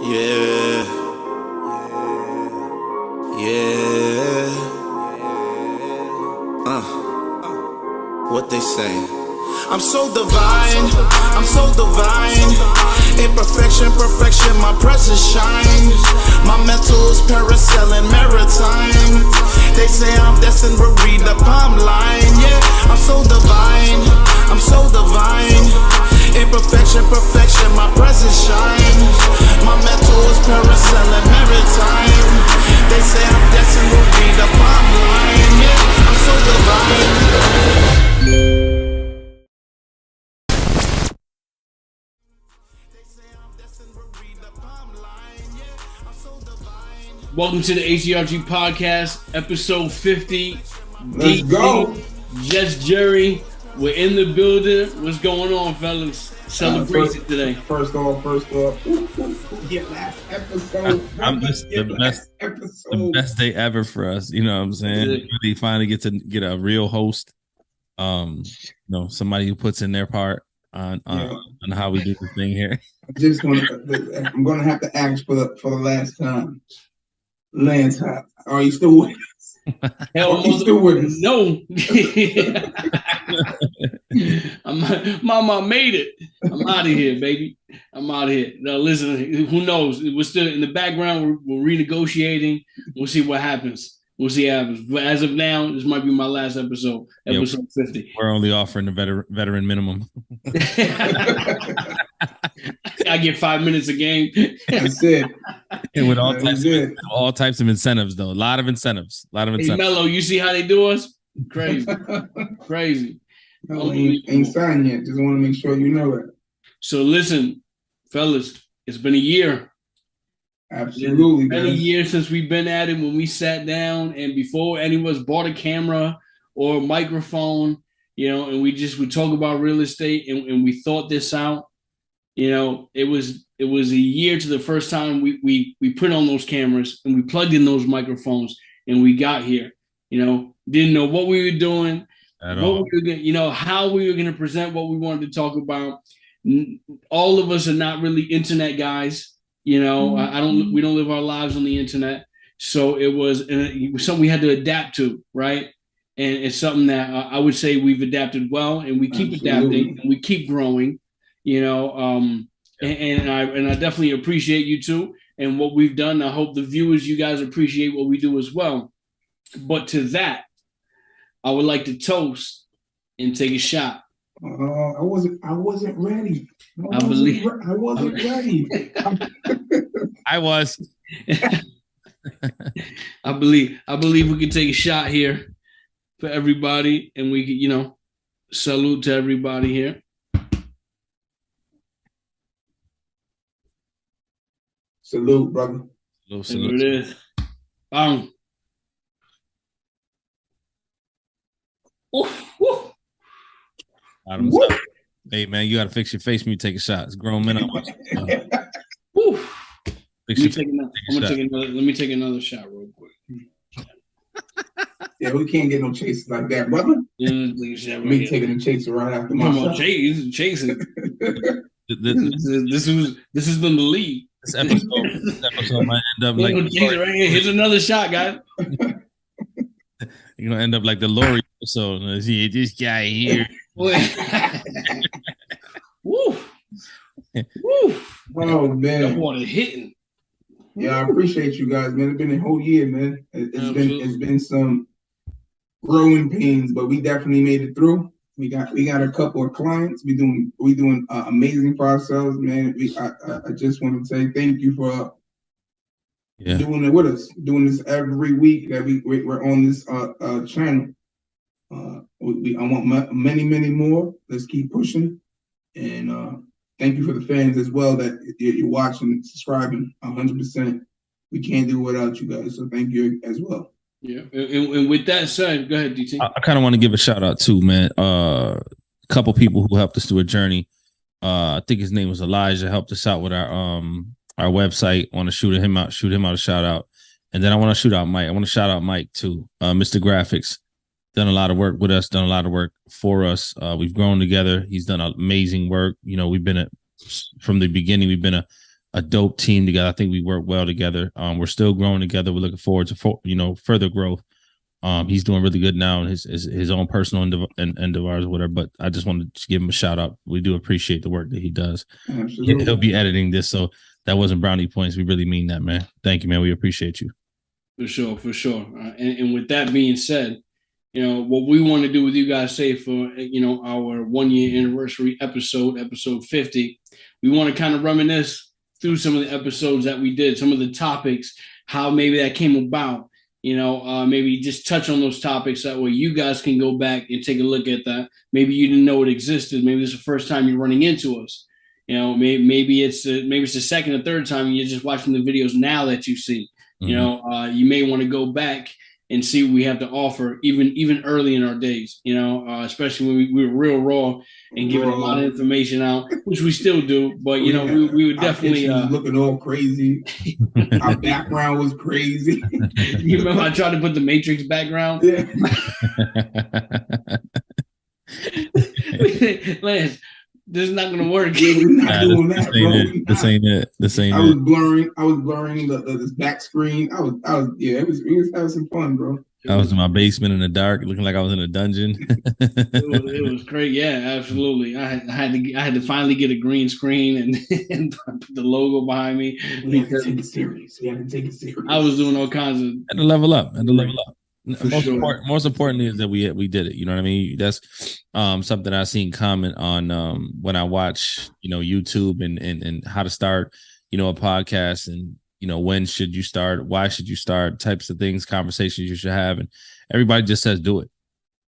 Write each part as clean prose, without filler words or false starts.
Yeah, yeah. What they say? I'm so divine, I'm so divine. Imperfection, perfection, my presence shines. My mental's parasailing maritime. They say I'm destined to read the palm line. Yeah, I'm so divine, I'm so divine. Imperfection, perfection, my presence shines. My mental is parasailing maritime. They say I'm destined to read the palm line. Yeah, I'm so divine. Welcome to the H.G.R.G podcast, episode 50. Let's go. H.G.R.G, we're in the building. What's going on, fellas? Celebration today. First off. Get last episode. I'm just the best day ever for us. You know what I'm saying? We finally get to get a real host. Somebody who puts in their part on how we do the thing here. I'm gonna have to ask for the last time. Lance, are you still with us? Hell, are you still with us? No. Mama made it. I'm out of here, baby. I'm out of here. Now listen, who knows? We're still in the background. We're renegotiating. We'll see what happens. But as of now, this might be my last episode 50. We're only offering the veteran minimum. I get 5 minutes a game. That's it. And with all types of incentives, though. A lot of incentives. Hey, Mello, you see how they do us? Crazy. No, ain't signed yet. Just want to make sure you know it. So listen, fellas, it's been a year. Absolutely. It's been a year since we've been at it, when we sat down and before any of us bought a camera or a microphone, and we talk about real estate and we thought this out. It was a year to the first time we put on those cameras and we plugged in those microphones and we got here. Didn't know what we were doing, how we were going to present what we wanted to talk about. All of us are not really internet guys. We don't live our lives on the internet. So it was something we had to adapt to, right? And it's something that I would say we've adapted well, and we keep adapting and we keep growing, and I definitely appreciate you too and what we've done. I hope the viewers, you guys appreciate what we do as well. But to that, I would like to toast and take a shot. I wasn't ready. I wasn't ready. I was. I believe we can take a shot here for everybody, and we can, salute to everybody here. Salute, brother. Salute. There it is. Bang. Hey man, you gotta fix your face when you take a shot. It's grown men. Let me take another shot real quick. Yeah, we can't get no chases like that, brother. Me taking a chaser right after my shot. Chasing. This has been the lead. This episode might end up like right here. Here's another shot, guys. You're gonna end up like the Lori episode. See this guy here. Woo. Oh man, that water hitting. Yeah, I appreciate you guys, man. It's been a whole year, man. It's been some growing pains, but we definitely made it through. We got a couple of clients. We doing amazing for ourselves, man. I just want to say thank you for doing it with us, doing this every week that we're on this channel. I want many more. Let's keep pushing, and thank you for the fans as well that you're watching, subscribing. 100%. We can't do without you guys, so thank you as well. Yeah, and with that said, go ahead, DT. I kind of want to give a shout out too, man. A couple people who helped us through a journey. I think his name was Elijah. Helped us out with our website. I want to shoot him out a shout out, and then I want to shoot out Mike. I want to shout out Mike too, Mr. Graphics. Done a lot of work with us, done a lot of work for us. We've grown together. He's done amazing work. We've been from the beginning, we've been a dope team together. I think we work well together. We're still growing together. We're looking forward to further growth. He's doing really good now in his own personal endeavors or whatever. But I just wanted to give him a shout out. We do appreciate the work that he does. Absolutely. He'll be editing this, so that wasn't brownie points. We really mean that, man. Thank you, man. We appreciate you. For sure. And with that being said, what we want to do with you guys, say for our 1 year anniversary episode 50, we want to kind of reminisce through some of the episodes that we did, some of the topics, how maybe that came about. Maybe just touch on those topics, that way you guys can go back and take a look at that. Maybe you didn't know it existed. Maybe it's the first time you're running into us. Maybe it's the second or third time and you're just watching the videos now that you see. Mm-hmm. You may want to go back and see what we have to offer, even early in our days. Especially when we were real raw and giving a lot of information out, which we still do. But we would definitely looking all crazy. Our background was crazy. You remember I tried to put the Matrix background? Yeah. Lance, this is not going to work. Yeah, we're not doing that, bro. This ain't it. I was blurring this back screen. It was having some fun, bro. I was in my basement in the dark, looking like I was in a dungeon. it was great. Yeah, absolutely. I had to finally get a green screen and put the logo behind me. We have to take it serious. I was doing all kinds of. Had to level up. Most important is that we did it. You know what I mean? That's something I seen comment on when I watch YouTube and how to start a podcast, and when should you start, why should you start, types of things, conversations you should have, and everybody just says do it.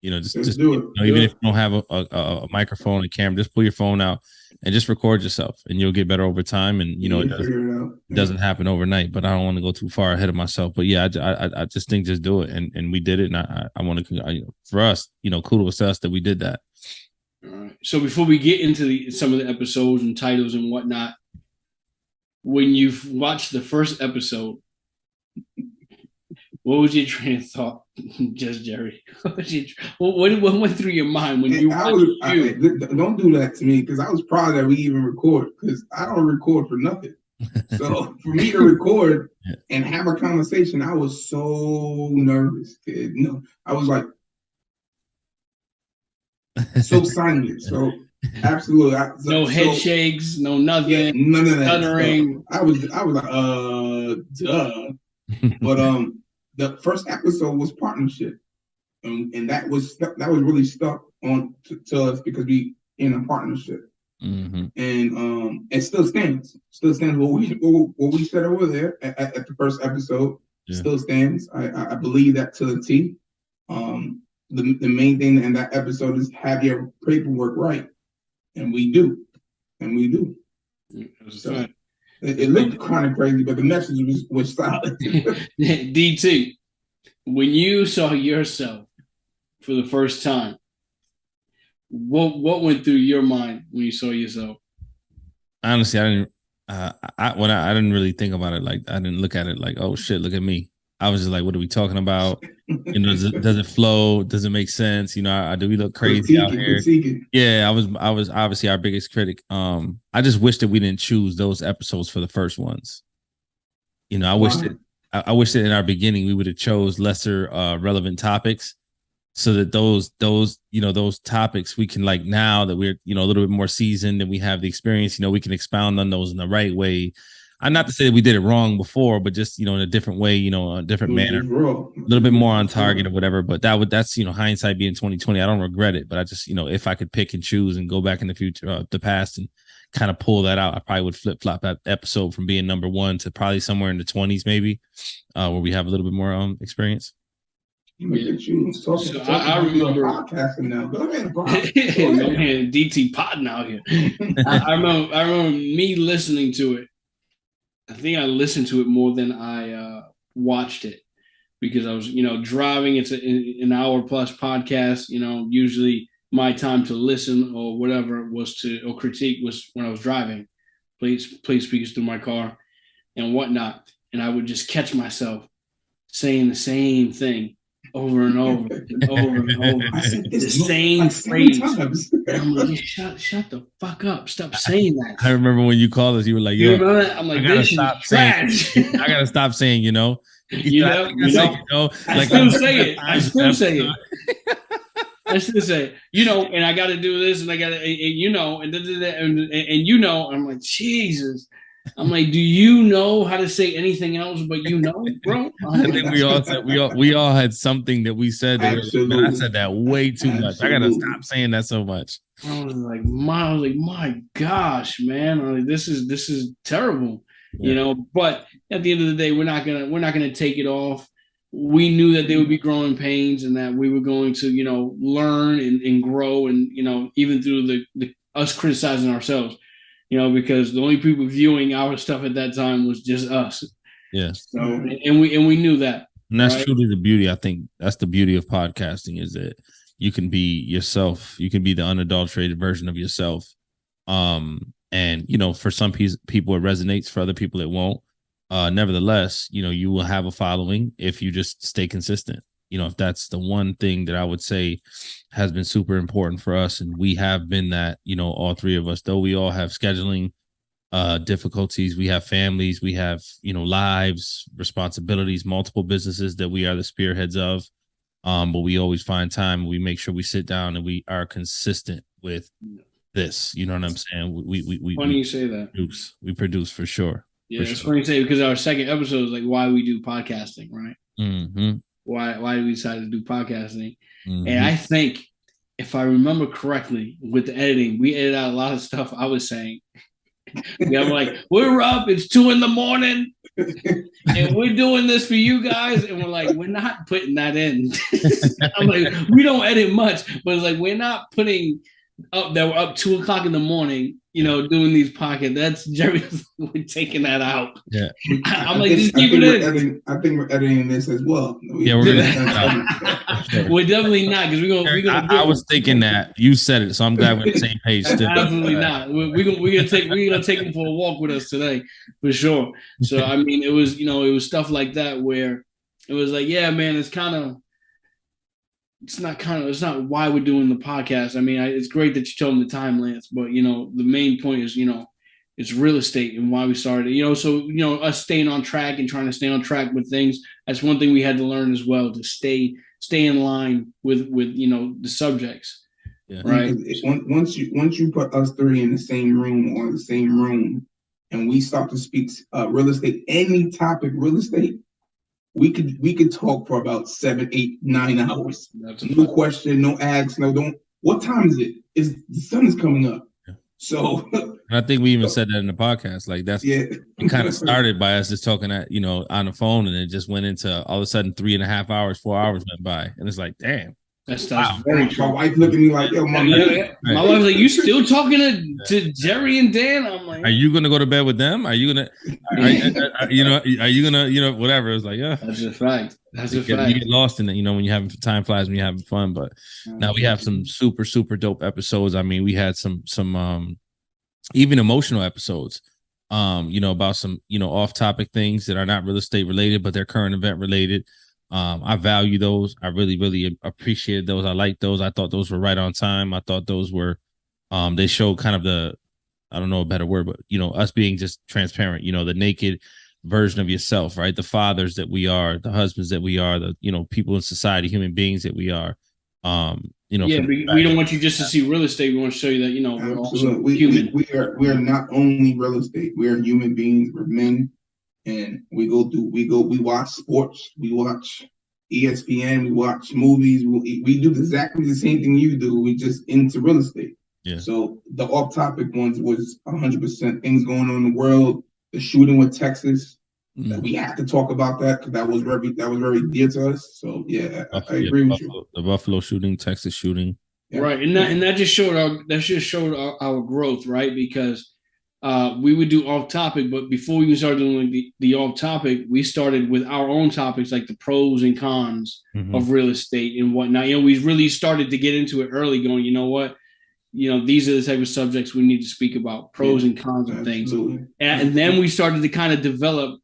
Just do it. Even if you don't have a microphone and camera, just pull your phone out and just record yourself, and you'll get better over time. And it doesn't happen overnight. But I don't want to go too far ahead of myself. But yeah, I just think just do it, and we did it. And I want to, for us, kudos to us that we did that. All right. So before we get into some of the episodes and titles and whatnot, when you've watched the first episode, what was your train of thought, Just Jerry? What went through your mind when you watched Don't do that to me, because I was proud that we even record, because I don't record for nothing. So for me to record and have a conversation, I was so nervous. I was like so silent. So absolutely, no head shakes, no nothing, yeah, none of that stuttering. I was like, duh. But the first episode was partnership, and that was really stuck on to us, because we in a partnership, and it still stands. What we said over there at the first episode still stands. I believe that to the T. The main thing in that episode is have your paperwork right, and we do. So it looked kind of crazy, but the message was solid. DT, when you saw yourself for the first time, what went through your mind when you saw yourself? Honestly, I didn't. I didn't really think about it. Like, I didn't look at it like, oh shit, look at me. I was just like, what are we talking about? Does it flow? Does it make sense? Do we look crazy out here? Yeah, I was obviously our biggest critic. I just wish that we didn't choose those episodes for the first ones. I wish that in our beginning we would have chose lesser relevant topics, so that those topics we can, like, now that we're a little bit more seasoned and we have the experience, we can expound on those in the right way. I'm not to say that we did it wrong before, but just in a different way, a different manner, a little bit more on target or whatever. But that's hindsight being 2020. I don't regret it, but I just if I could pick and choose and go back in the future, the past, and kind of pull that out, I probably would flip flop that episode from being number 1 to probably somewhere in the 20s, maybe, where we have a little bit more experience. I remember podcasting now. Go ahead, DT potting out here. I remember me listening to it. I think I listened to it more than I watched it, because I was, driving. It's an hour plus podcast. Usually my time to listen or whatever or critique was when I was driving, play speakers through my car and whatnot. And I would just catch myself saying the same thing over and over and over and over. I said The this same like phrase. times. And I'm like, shut the fuck up. Stop saying that. I remember when you called us, you were like, You yo, remember that? I'm like, this is trash. I gotta stop saying, you know. You know. I still say it. I still say it. I still say, you know, and I got to do this, and I got to, and you know, and you know, I'm like, Jesus. I'm like, do you know how to say anything else? But you know, bro. I think we all said we all had something that we said. That Absolutely. I said that way too much. I gotta stop saying that so much. I was like, my gosh, man, I'm like, this is terrible, you know. But at the end of the day, we're not gonna take it off. We knew that there would be growing pains, and that we were going to, you know, learn and grow, and you know, even through the us criticizing ourselves, you know, because the only people viewing our stuff at that time was just us. Yes. So and we knew that. And that's truly the beauty. I think that's the beauty of podcasting, is that you can be yourself. You can be the unadulterated version of yourself. And you know, for some people it resonates, for other people it won't. Nevertheless, you know, you will have a following if you just stay consistent. You know, if that's the one thing that I would say has been super important for us, and we have been that, you know, all three of us, though we all have scheduling difficulties, we have families, we have, you know, lives, responsibilities, multiple businesses that we are the spearheads of. But we always find time. We make sure we sit down and we are consistent with this. You know what I'm saying? We funny you say that. We produce for sure. Yeah, it's funny you say, because our second episode is like why we do podcasting, right? Mm-hmm. Why we decided to do podcasting. Mm-hmm. And I think, if I remember correctly, with the editing, we edited out a lot of stuff I was saying. I'm like, we're up, it's 2 a.m, and we're doing this for you guys, and we're like, we're not putting that in. I'm like, we don't edit much, but it's like, we're not putting up that we're up 2 o'clock in the morning, you know, doing these podcasts. That's Jerry. We're taking that out. Yeah, I'm like, just keep it in. I think we're editing this as well. Yeah, we're gonna. We're definitely not, because we're gonna. I was thinking that you said it, so I'm glad we're on the same page. Still. Absolutely not. We're gonna take them for a walk with us today, for sure. So I mean, it was stuff like that where it was like, yeah, man, it's not why we're doing the podcast. I mean, it's great that you told them the time, Lance, but you know, the main point is, you know, it's real estate and why we started, you know. So, you know, us staying on track and trying to stay on track with things, that's one thing we had to learn as well, to stay in line with you know, the subjects. Yeah. Right. Once you put us three in the same room or in the same room, and we start to speak real estate, any topic real estate, we could talk for about 7, 8, 9 hours. No question, no ads, no don't. What time is it? The sun is coming up. Yeah. So, and I think we even said that in the podcast. Like it kind of started by us just talking on the phone, and it just went into all of a sudden 3.5 hours, 4 hours went by, and it's like, damn. That's very true. My wife looked at me like, yo, mom. Yeah. My wife's like, you still talking to Jerry and Dan? I'm like, are you gonna go to bed with them? Are you gonna, are you gonna, whatever? It's like, yeah, that's a fact. That's a fact. You get lost in it, you know, when you have time flies when you're having fun. But now we have some super, super dope episodes. I mean, we had some even emotional episodes, you know, about some, you know, off topic things that are not real estate related, but they're current event related. I value those. I really, really appreciated those. I liked those. I thought those were right on time. I thought those were, they showed kind of I don't know a better word, but, you know, us being just transparent, you know, the naked version of yourself, right? The fathers that we are, the husbands that we are, the, you know, people in society, human beings that we are. You know, yeah, we don't want you just to see real estate. We want to show you that, you know, we're also human. We are not only real estate. We are human beings. We're men. And we watch sports, we watch ESPN, we watch movies, we do exactly the same thing you do. We just into real estate. Yeah. So the off-topic ones was 100% things going on in the world. The shooting with Texas, we have to talk about that because that was very dear to us. So yeah, I agree with you. The Buffalo shooting, Texas shooting, right? And that just showed our growth, right? Because we would do off topic, but before we started doing the off topic, we started with our own topics, like the pros and cons of real estate and whatnot. You know, we really started to get into it early, going, you know what, you know, these are the type of subjects we need to speak about, pros and cons of things. And then we started to kind of develop,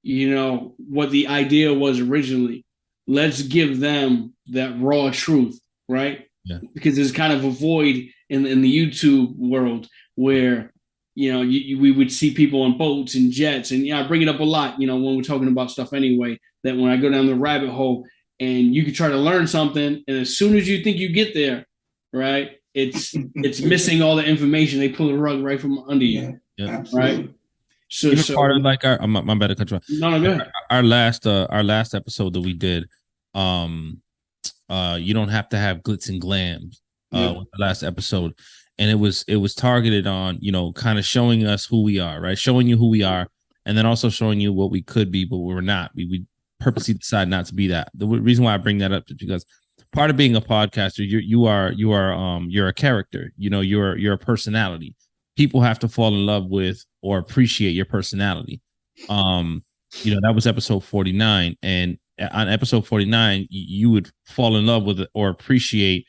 you know, what the idea was originally. let's give them that raw truth, right? Yeah. Because there's kind of a void in the YouTube world where, you know, we would see people on boats and jets. And yeah, I bring it up a lot, you know, when we're talking about stuff anyway, that when I go down the rabbit hole and you can try to learn something, and as soon as you think you get there, right, it's missing all the information. They pull the rug right from under you. Yeah, absolutely. Right. So, even part of like our my better control. No, go ahead. Our last episode that we did, you don't have to have glitz and glams. With the last episode, and it was targeted on, you know, kind of showing us who we are, right? Showing you who we are, and then also showing you what we could be, but we're not. We purposely decide not to be that. The reason why I bring that up is because part of being a podcaster, you're a character. You know, you're a personality. People have to fall in love with or appreciate your personality. You know, that was episode 49, and on episode 49, you would fall in love with it or appreciate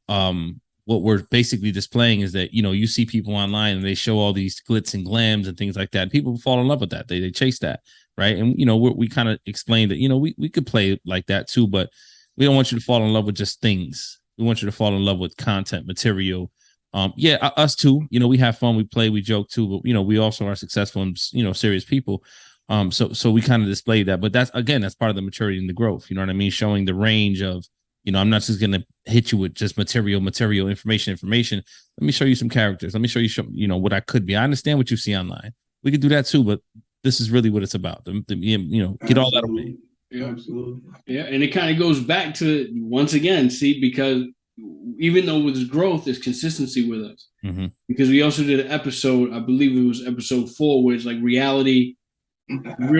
what we're basically displaying is that, you know, you see people online and they show all these glitz and glams and things like that. People fall in love with that. They chase that, right? And, you know, we kind of explained that, you know, we could play like that too, but we don't want you to fall in love with just things. We want you to fall in love with content, material. Us too. You know, we have fun, we play, we joke too, but, you know, we also are successful and, you know, serious people. So we kind of displayed that, but that's part of the maturity and the growth. You know what I mean? Showing the range of, you know, I'm not just going to hit you with just material, information. Let me show you some characters. Let me show you, know, what I could be. I understand what you see online. We could do that too, but this is really what it's about. You know, get all that away. Yeah, absolutely. Yeah, and it kind of goes back to, once again, see, because even though with growth, there's consistency with us. Mm-hmm. Because we also did an episode, I believe it was episode 4, where it's like real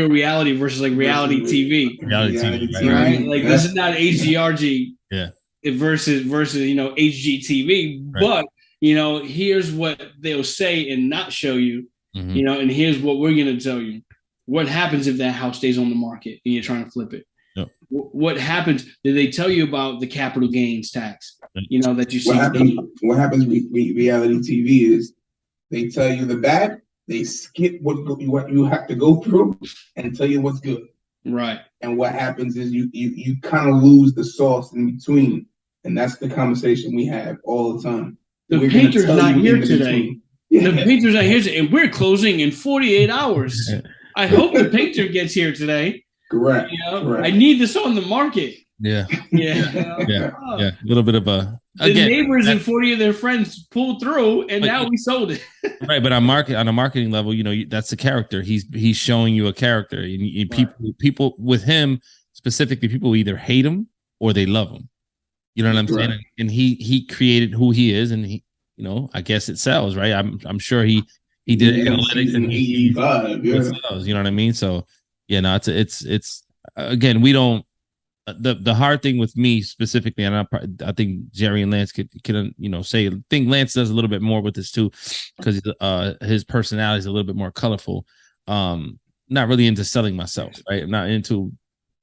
reality versus like reality TV. Reality TV, right? Like this is not H.G.R.G. Yeah. Versus you know, HGTV, right. But you know, here's what they'll say and not show you. Mm-hmm. You know, and here's what we're gonna tell you. What happens if that house stays on the market and you're trying to flip it? Yep. What happens? Did they tell you about the capital gains tax? You know, that you see. What happens with reality TV is they tell you the bad, they skip what you have to go through and tell you what's good. Right. And what happens is you kind of lose the sauce in between. And that's the conversation we have all the time. The painter's not here today. Yeah. The painter's not here today, and we're closing in 48 hours. I hope the painter gets here today. Correct. You know, correct. I need this on the market. Yeah. Yeah. Yeah. A little bit of a. The neighbors and 40 of their friends pulled through, and now we sold it. Right, but on a marketing level, you know, that's the character. He's showing you a character, and people with him specifically, people either hate him or they love him. You know what I'm saying? And he created who he is, and he, you know, I guess it sells, right? I'm sure he did analytics and he sells. You know what I mean? So yeah, no, it's again, we don't. The hard thing with me specifically, and I think Jerry and Lance could you know say, I think Lance does a little bit more with this too, because his personality is a little bit more colorful. Not really into selling myself, right? I'm not into,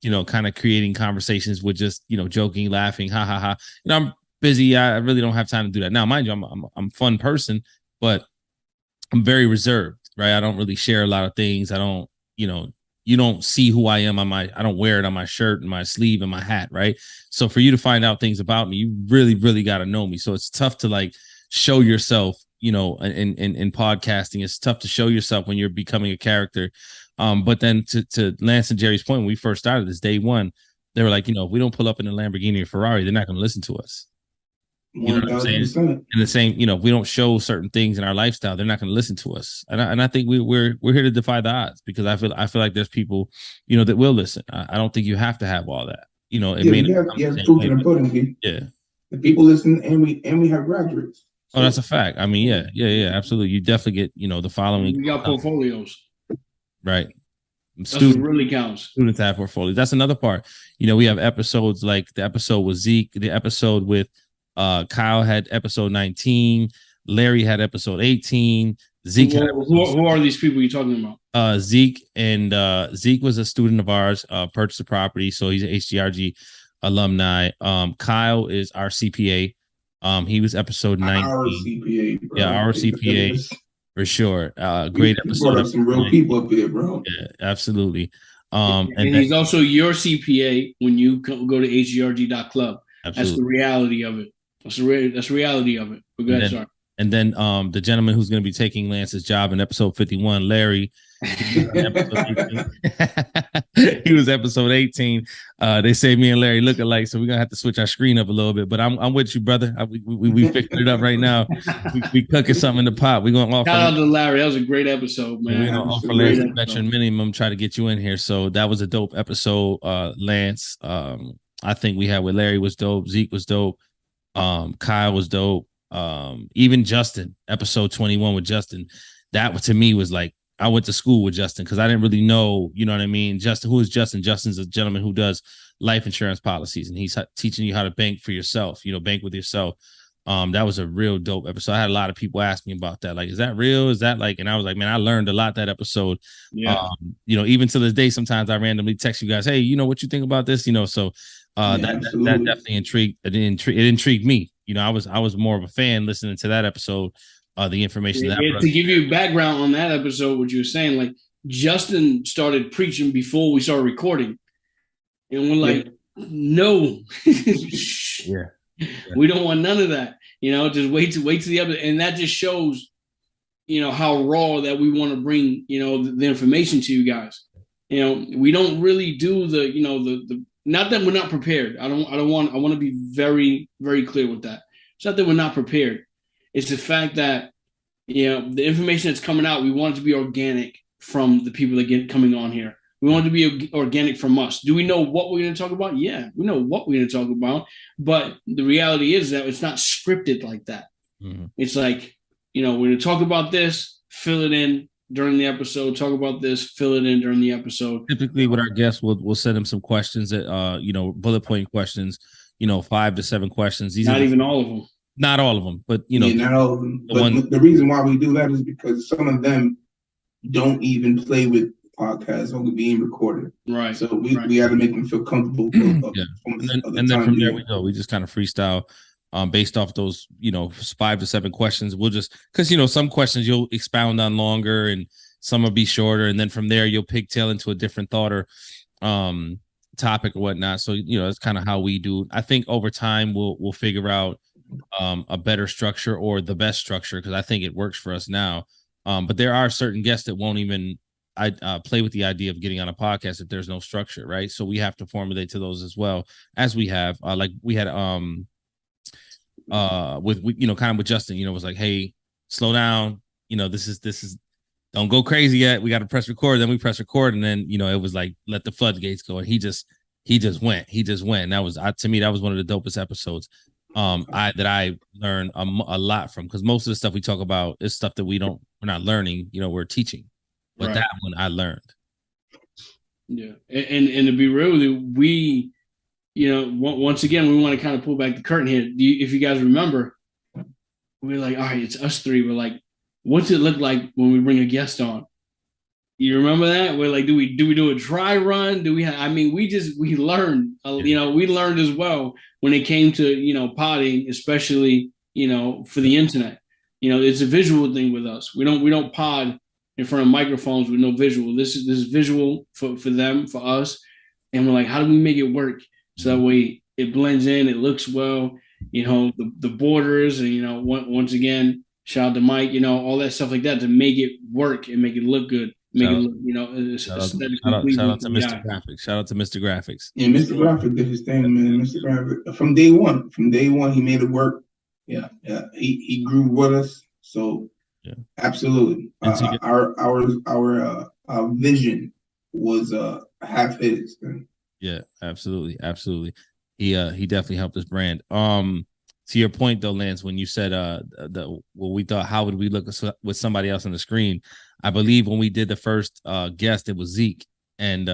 you know, kind of creating conversations with just, you know, joking, laughing, ha ha ha. You know, I'm busy. I really don't have time to do that. Now, mind you, I'm a fun person, but I'm very reserved, right? I don't really share a lot of things. I don't, you know. You don't see who I am I don't wear it on my shirt and my sleeve and my hat, right? So for you to find out things about me, you really, really got to know me. So it's tough to like show yourself, you know, in podcasting. It's tough to show yourself when you're becoming a character. But then to Lance and Jerry's point, when we first started this day one, they were like, you know, if we don't pull up in a Lamborghini or Ferrari, they're not going to listen to us. You know what I'm saying? And the same, you know, if we don't show certain things in our lifestyle, they're not going to listen to us. And I think we're here to defy the odds, because I feel like there's people, you know, that will listen. I don't think you have to have all that. You know, it proof in the pudding. Yeah, the people listen, and we have graduates. So. Oh, that's a fact. I mean, yeah, absolutely. You definitely get, you know, the following. We got portfolios, right? That's what really counts. Students have portfolios. That's another part. You know, we have episodes like the episode with Zeke, the episode with. Kyle had episode 19. Larry had episode 18. Zeke had who are these people you're talking about? Zeke was a student of ours, purchased a property, so he's an H.G.R.G. alumni. Kyle is our CPA. He was episode 19. Our CPA, bro. Yeah, our CPA for sure. Great episode. Some real people up here, bro. Yeah, absolutely. And he's also your CPA when you go to H.G.R.G.club. Absolutely. That's the reality of it. That's the reality of it. But go ahead, sorry. And then the gentleman who's going to be taking Lance's job in episode 51, Larry, he was episode 18. They say me and Larry look alike, so we're gonna have to switch our screen up a little bit. But I'm with you, brother. We fixing it up right now. We cooking something in the pot. We're gonna offer. Shout out to Larry. That was a great episode, man. We're gonna offer Lance a veteran minimum. Try to get you in here. So that was a dope episode, Lance. I think we had with Larry was dope. Zeke was dope. Kyle was dope. Even Justin, episode 21 with Justin, that to me was like, I went to school with Justin because I didn't really know, you know what I mean? Justin, who is Justin? Justin's a gentleman who does life insurance policies, and he's teaching you how to bank for yourself, bank with yourself. That was a real dope episode. I had a lot of people ask me about that. Like, is that real? Is that like, and I was like, man, I learned a lot that episode. Yeah. Even to this day, sometimes I randomly text you guys, hey, what you think about this? So that definitely intrigued. It intrigued me. I was more of a fan listening to that episode. The information to give you background on that episode, what you were saying, like Justin started preaching before we started recording, and we're like, no, we don't want none of that. Just wait to the episode, and that just shows, how raw that we want to bring, the information to you guys. We don't really do the not that we're not prepared. I want to be very, very clear with that. It's not that we're not prepared. It's the fact that, the information that's coming out, we want it to be organic from the people that coming on here. We want it to be organic from us. Do we know what we're going to talk about? Yeah, we know what we're going to talk about. But the reality is that it's not scripted like that. Mm-hmm. It's like, we're going to talk about this, fill it in during the episode, talk about this, fill it in during the episode. Typically with our guests, we'll send them some questions that, bullet point questions, 5 to 7 questions. These not even all of them. Not all of them, but not all of them. But the reason why we do that is because some of them don't even play with podcasts or being recorded. Right. So we got to make them feel comfortable. And then from there we go. We just kind of freestyle based off those, 5 to 7 questions. We'll just because some questions you'll expound on longer and some will be shorter, and then from there you'll pigtail into a different thought or topic or whatnot. So that's kind of how we do. I think over time we'll figure out a better structure or the best structure because I think it works for us now. But there are certain guests that won't even play with the idea of getting on a podcast if there's no structure, right? So we have to formulate to those as well, as we have. Like we had with kind of with Justin, was like, hey, slow down. This is don't go crazy yet. We got to press record. Then we press record, and then it was like let the floodgates go, and he just went. And that was to me that was one of the dopest episodes. I learned a lot from because most of the stuff we talk about is stuff that we're not learning, we're teaching, but that one I learned. Yeah. And to be real with you, we, once again, we want to kind of pull back the curtain here. If you guys remember, we're like, all right, it's us three. We're like, what's it look like when we bring a guest on? You remember that? We're like, do we do a dry run? We learned, we learned as well when it came to, podding, especially, for the internet. It's a visual thing with us. We don't pod in front of microphones with no visual. This is visual for them, for us. And we're like, how do we make it work? So that way it blends in, it looks well, the borders and, once again, shout out to Mike, all that stuff like that to make it work and make it look good. Make it look, shout out to Mr. Graphics. Shout out to Mr. Graphics. Yeah, Mr. Graphics did his thing, man. Mr. Graphics from day one, he made it work. Yeah. He grew with us. So, absolutely. Our vision was half his. Yeah, absolutely. He definitely helped us brand. To your point though, Lance, when you said we thought how would we look with somebody else on the screen? I believe when we did the first guest, it was Zeke, and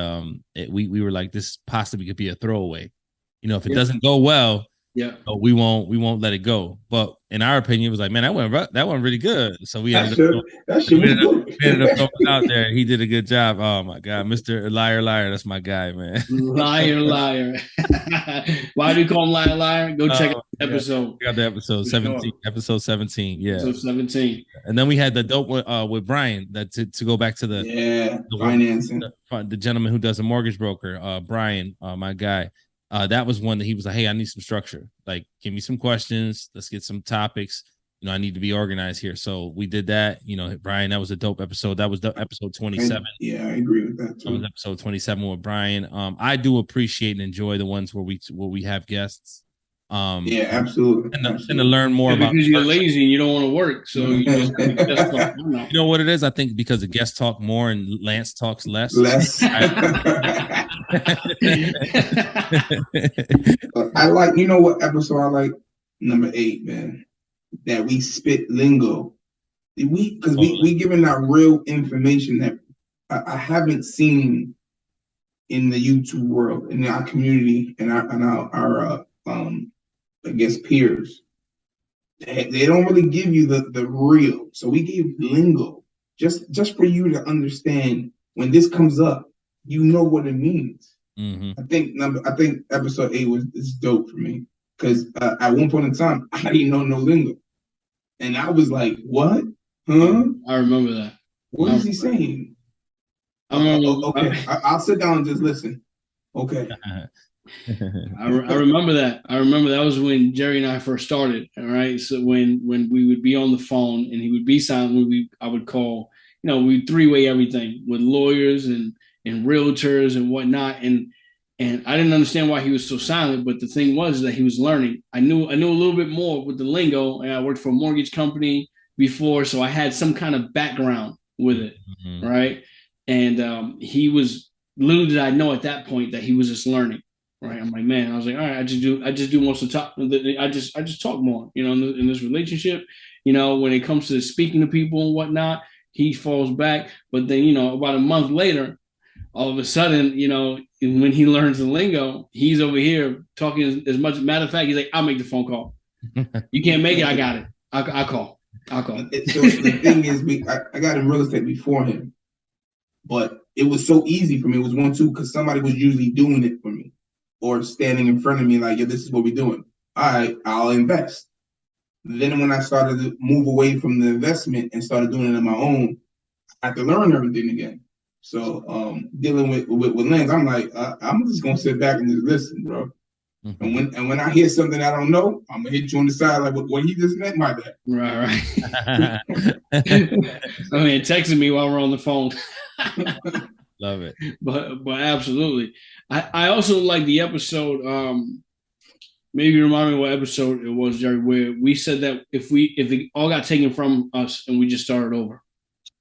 we were like, this possibly could be a throwaway. If it doesn't go well, Yeah. So we won't let it go. But in our opinion, it was like, man, that went really good. So we ended up that shit was good. we ended up throwing it out there. He did a good job. Oh my god, Mr. Liar Liar, that's my guy, man. Liar, liar. Why do you call him liar, liar? Go check out the episode. Check out the episode For 17. sure. Episode 17. Yeah. Episode 17. And then we had the dope with Brian, that to go back to the financing. The gentleman who does a mortgage broker, Brian, my guy. That was one that he was like, hey, I need some structure. Like, give me some questions. Let's get some topics. You know, I need to be organized here. So we did that. You know, Brian, that was a dope episode. That was episode 27. Yeah, I agree with that too. That was episode 27 with Brian. I do appreciate and enjoy the ones where we have guests. Yeah, absolutely. And to learn more about, because you're lazy and you don't want to work, so you just you know what it is. I think because the guests talk more and Lance talks less. I like, you know what episode I like? Number 8, man. That we spit lingo. We giving out real information that I haven't seen in the YouTube world, in our community, and our I guess peers. They don't really give you the real. So we gave lingo just for you to understand when this comes up, you know what it means. Mm-hmm. I think episode 8 is dope for me because at one point in time I didn't know no lingo, and I was like, "What? Huh?" I remember that. What is he saying? Okay, I'll sit down and just listen. Okay. I remember that. I remember that was when Jerry and I first started. All right. So when we would be on the phone and he would be silent, I would call, we three-way everything with lawyers and realtors and whatnot. And I didn't understand why he was so silent. But the thing was that he was learning. I knew a little bit more with the lingo, and I worked for a mortgage company before, so I had some kind of background with it. Mm-hmm. Right. And he was, little did I know at that point that he was just learning. Right. I'm like, man, I was like, all right, I just do most of the talk. I just talk more, in this relationship, when it comes to speaking to people and whatnot, he falls back. But then, about a month later, all of a sudden, when he learns the lingo, he's over here talking as much. Matter of fact, he's like, I'll make the phone call. You can't make it. I got it. I'll call. So the thing is, I got in real estate before him, but it was so easy for me. It was 1-2 because somebody was usually doing it for me. Or standing in front of me like, yeah, this is what we're doing. All right, I'll invest. Then when I started to move away from the investment and started doing it on my own, I had to learn everything again. So dealing with Lance, I'm like, I'm just gonna sit back and just listen, bro. Mm-hmm. And when I hear something I don't know, I'm gonna hit you on the side like what he just meant by that. Right. I mean, texting me while we're on the phone. Love it. But absolutely. I also like the episode, maybe remind me what episode it was, Jerry, where we said that if it all got taken from us and we just started over.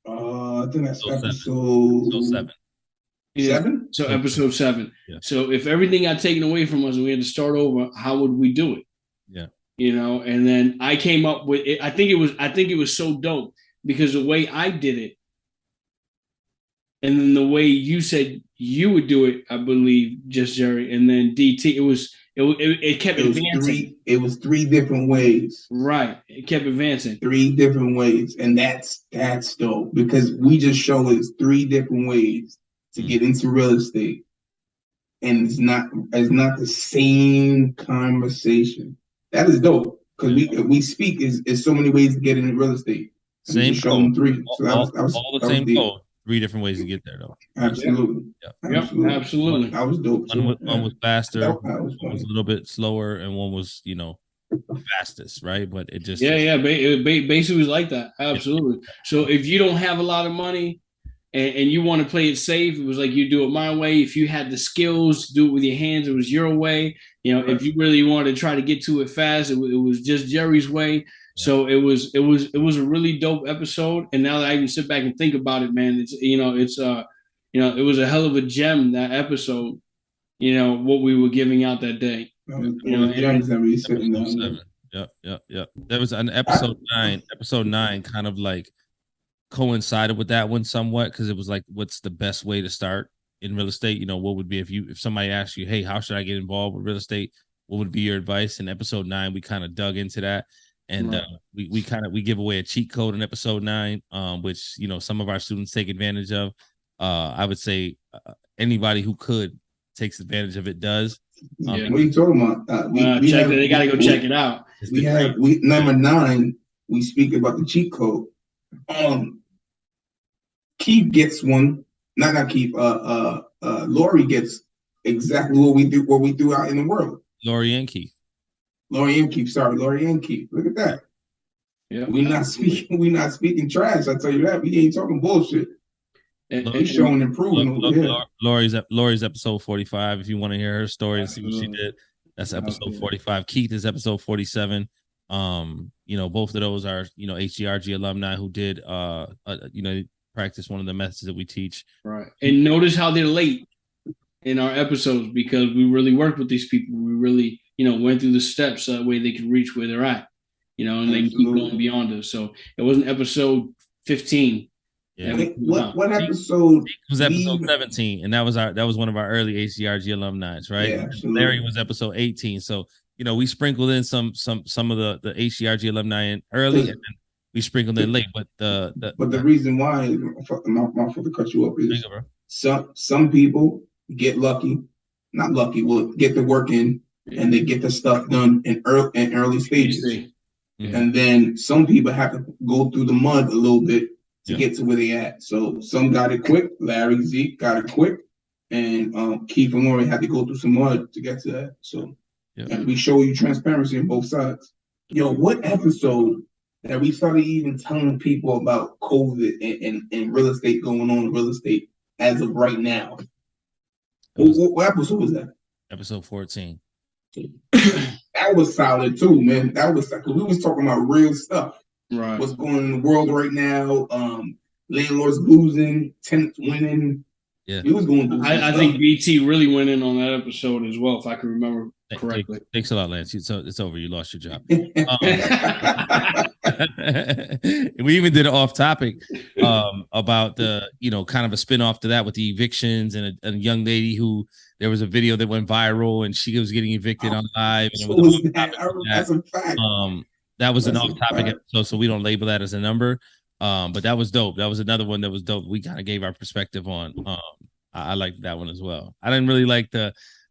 I think that's episode 7. Yeah. 7? So episode 7. Yeah. So if everything got taken away from us and we had to start over, how would we do it? Yeah. And then I came up with it. I think it was so dope because the way I did it, and then the way you said you would do it, I believe, just Jerry, and then DT, it kept advancing. It was 3 different ways. Right. It kept advancing. 3 different ways. And that's dope because we just show us 3 different ways to get into real estate. And it's not the same conversation. That is dope. Because we speak is so many ways to get into real estate. And same show them 3. So all the same code. 3 different ways to get there, though. Absolutely. Yeah. Absolutely. That was dope. One was faster, one was a little bit slower, and one was, fastest, right? But it just basically was like that. Absolutely. So if you don't have a lot of money and you want to play it safe, it was like you do it my way. If you had the skills to do it with your hands, it was your way. If you really wanted to try to get to it fast, it was just Jerry's way. So it was a really dope episode, and now that I can sit back and think about it, man, it was a hell of a gem, that episode. What we were giving out that day. Episode 7. Yep. There was an episode 9. Episode 9 kind of like coincided with that one somewhat because it was like, what's the best way to start in real estate? What would be if somebody asked you, hey, how should I get involved with real estate? what would be your advice? In episode 9, we kind of dug into that. And we give away a cheat code in episode 9, which, you know, some of our students take advantage of. I would say anybody who could takes advantage of it does. What are you talking about? They got to go check it out. We number 9. We speak about the cheat code. Keith gets one. Not Keith. Lori gets exactly what we do out in the world. Lori and Keith. Lori and Keith. Look at that. Yeah. We not speaking trash. I tell you that. We ain't talking bullshit. They showing improvement. Lori's episode 45. If you want to hear her story and see what she did, that's episode 45. Keith is episode 47. You know, both of those are, you know, H.G.R.G alumni who did you know, practice one of the methods that we teach. Right. And notice how they're late in our episodes, because we really worked with these people. We really, you know, went through the steps so that way they can reach where they're at, you know, and they can keep going beyond us. So it wasn't episode 15. Yeah. What episode? It was episode 17, and that was one of our early H.G.R.G alumni, right? Yeah, Larry was episode 18. So, you know, we sprinkled in some of the H.G.R.G alumni in early, and then we sprinkled in late. But the reason why, not to cut you up, is some people get lucky, not lucky, will get the work in, and they get the stuff done in early stages. Yeah. And then some people have to go through the mud a little bit to get to where they at. So some got it quick. Larry, Zeke got it quick, and Keith and Lori had to go through some mud to get to that. So and we show you transparency on both sides. Yo, what episode that we started even telling people about COVID and real estate going on in real estate as of right now? What episode was that? Episode 14. That was solid too, man. That was because we was talking about real stuff. Right. What's going on in the world right now? Landlords losing, tenants winning. Yeah. He was going through I think BT really went in on that episode as well, if I can remember correctly. Thanks a lot, Lance. It's over. You lost your job. We even did an off topic about the, you know, kind of a spinoff to that with the evictions and a young lady who there was a video that went viral and she was getting evicted on live. And it was that's a fact. That was an off-topic episode, so we don't label that as a number. But that was dope. That was another one that was dope. We kind of gave our perspective on. I liked that one as well. I didn't really like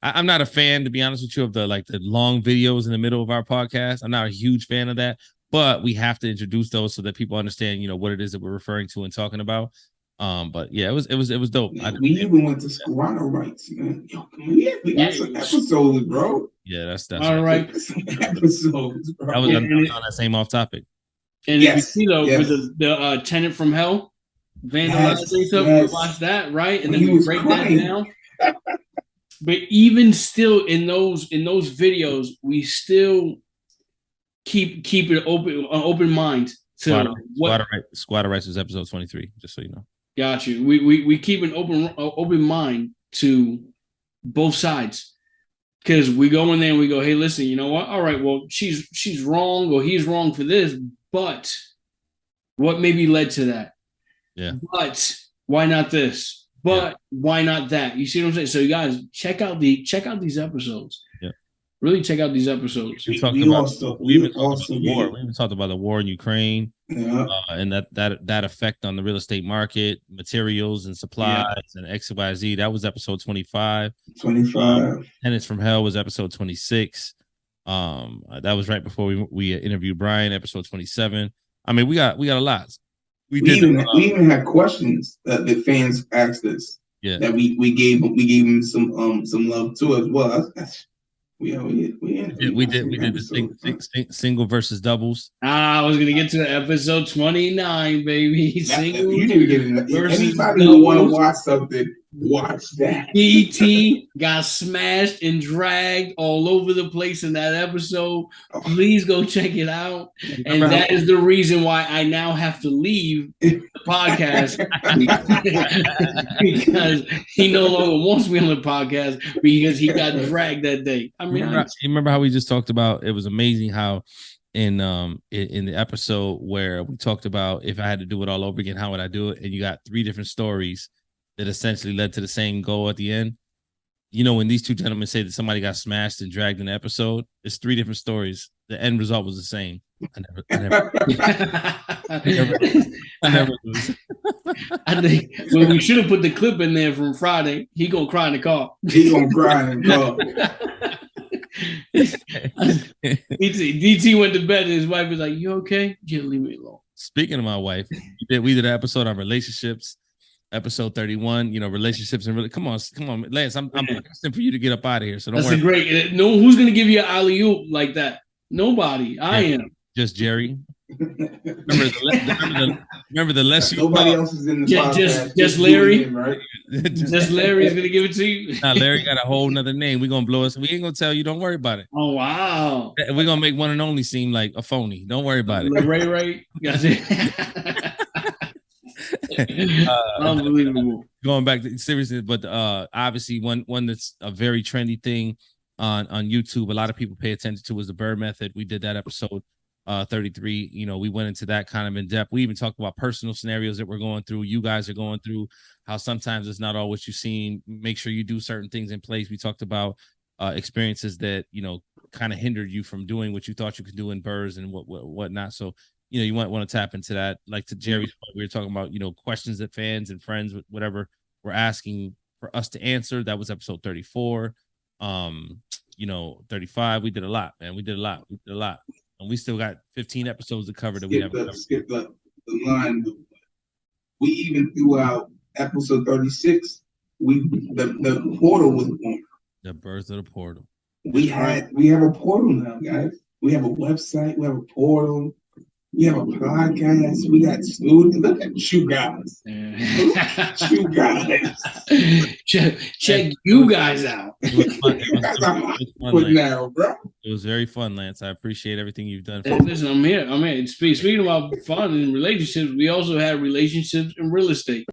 I'm not a fan, to be honest with you, of the long videos in the middle of our podcast. I'm not a huge fan of that, but we have to introduce those so that people understand, you know, what it is that we're referring to and talking about. But yeah, it was dope. We even went to squatter rights, man. Yo, we got some episodes, bro. Yeah, that's all right. Some episodes, bro. That was on that same off topic. And if you see though, with the tenant from hell vandalizing stuff, we watched that, right? And then we break that down. But even still, in those videos, we still keep it an open mind to Squatter rights was episode 23, just so you know. Got you. We keep an open mind to both sides, because we go in there and we go, hey, listen, you know what? All right, well, she's wrong or he's wrong for this, but what maybe led to that? Yeah. But why not this? But why not that? You see what I'm saying? So you guys check out these episodes. Yeah. Really check out these episodes. We even talked about the war in Ukraine. Yeah. And that effect on the real estate market, materials and supplies and XYZ. That was episode 25. Tenants from Hell was episode 26. That was right before we interviewed Brian, episode 27. I mean, we got a lot. We even had questions that the fans asked us. Yeah. That we gave them some love too as well. We did the single versus doubles. I was gonna get to episode 29, baby. Single. You need to get in. Anybody who want to watch something, watch that. BT got smashed and dragged all over the place in that episode. Please go check it out. And that is the reason why I now have to leave the podcast because he no longer wants me on the podcast because he got dragged that day. I mean, you remember how we just talked about? It was amazing how in the episode where we talked about if I had to do it all over again, how would I do it? And you got 3 different stories that essentially led to the same goal at the end. you know, when these two gentlemen say that somebody got smashed and dragged in the episode, it's 3 different stories. The end result was the same. I never lose. I think when we should have put the clip in there from Friday, he gonna cry in the car. He gonna cry in the car. DT went to bed and his wife was like, "You okay? Just leave me alone." Speaking of my wife, we did an episode on relationships, episode 31. You know, relationships and really. Come on, Lance. I'm asking for you to get up out of here. So don't That's worry. great. No, who's gonna give you an alley oop like that? Nobody. I am. Just Jerry. Remember the less you nobody talk, else is in the podcast. Just Larry, right? Just Larry's gonna give it to you. Nah, Larry got a whole nother name. We're gonna blow us. We ain't gonna tell you. Don't worry about it. Oh wow. We're gonna make one and only seem like a phony. Don't worry about it. Ray. Unbelievable. Going back to seriously, but obviously one that's a very trendy thing on YouTube. A lot of people pay attention to was the BRRRR method. We did that episode 33. You know, we went into that kind of in depth. We even talked about personal scenarios that we're going through. You guys are going through, how sometimes it's not all what you've seen. Make sure you do certain things in place. We talked about experiences that, you know, kind of hindered you from doing what you thought you could do in BRRRRs and whatnot. So, you know, you might want to tap into that. Like to Jerry's point, we were talking about, you know, questions that fans and friends, whatever, were asking for us to answer. That was episode 34. You know, 35. We did a lot, man. We did a lot. And we still got 15 episodes to cover that we haven't skip the line. We even threw out episode 36. The portal was born. The birth of the portal. We have a portal now, guys. We have a website. We have a portal. We have a podcast. We got studios. Look at you guys. You guys. Check you guys out. Now, bro. It was very fun, Lance. I appreciate everything you've done. Listen, I'm here. Speaking about fun and relationships, we also have relationships in real estate.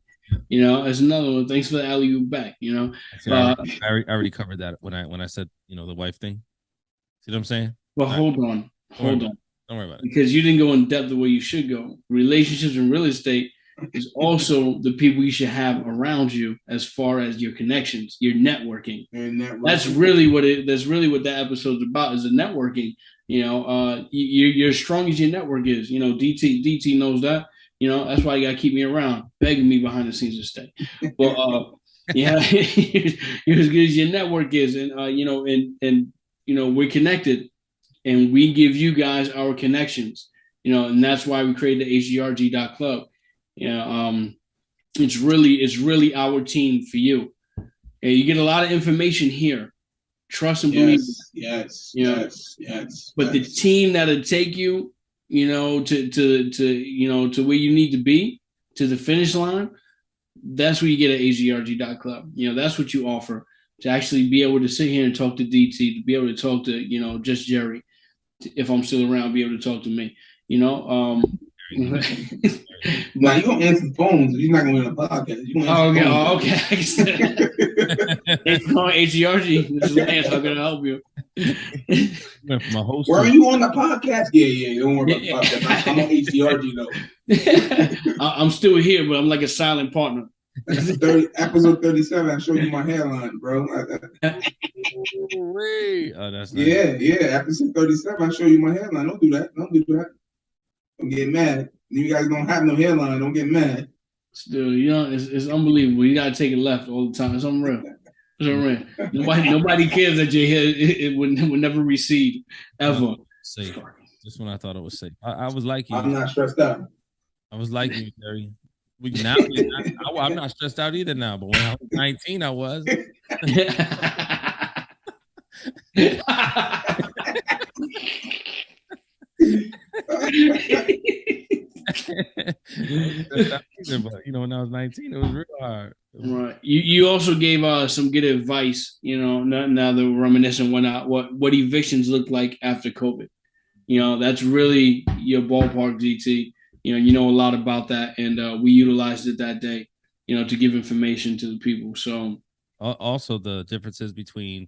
You know, that's another one. Thanks for the alley-oop back. You know, I already covered that when I said, you know, the wife thing. See what I'm saying? But hold on. Don't worry about it. Because you didn't go in depth the way you should go. Relationships in real estate is also the people you should have around you as far as your connections, your networking. That's really what that episode's about, is the networking. You know, you're as strong as your network is. You know, DT knows that. You know, that's why you gotta keep me around, begging me behind the scenes to stay. But yeah, you're as good as your network is, and you know, and you know, we're connected. And we give you guys our connections, you know, and that's why we created the H.G.R.G.club. You know, it's really our team for you. And you get a lot of information here. Trust and believe. Yes. But the team that'll take you, you know, to where you need to be, to the finish line, that's where you get at H.G.R.G.club. You know, that's what you offer, to actually be able to sit here and talk to DT, to be able to talk to, you know, just Jerry. If I'm still around, be able to talk to me, you know. Now you gonna answer phones. You're not gonna be on a podcast. You okay. Thanks for calling H.G.R.G. This is Lance. How can I help you? Where are you on the podcast? Yeah. Don't worry about the podcast. I'm on H.G.R.G. though. I'm still here, but I'm like a silent partner. Episode 37. I show you my hairline, bro. That's nice. Yeah. Episode 37. I show you my hairline. Don't do that. Don't get mad. You guys don't have no hairline. Don't get mad. Still, you know, it's unbelievable. You gotta take it left all the time. It's unreal. Nobody cares that your hair it would never recede ever. Safe. Just when I thought it was safe. I was like you. I'm not stressed out. I was like you, Jerry. I'm not stressed out either now, but when I was 19, I was. But you know, when I was 19, it was real hard. Right. You also gave some good advice. You know, now that we're reminiscing what evictions look like after COVID. You know, that's really your ballpark, DT. You know a lot about that, and we utilized it that day, you know, to give information to the people. So also the differences between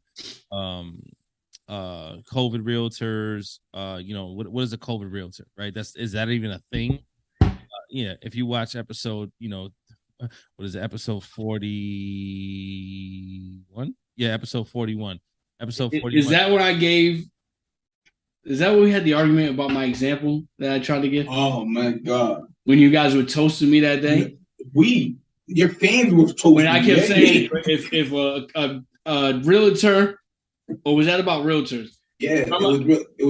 COVID realtors, you know, what is a COVID realtor, right? Is that even a thing? Yeah, if you watch episode, you know, what is it, episode 41? Yeah, episode 41. Episode 41. Is that what I gave? Is that what we had the argument about my example that I tried to give? Oh my God! When you guys were toasting me that day, your fans were toasting. When I kept saying if a realtor, or was that about realtors? Yeah, it was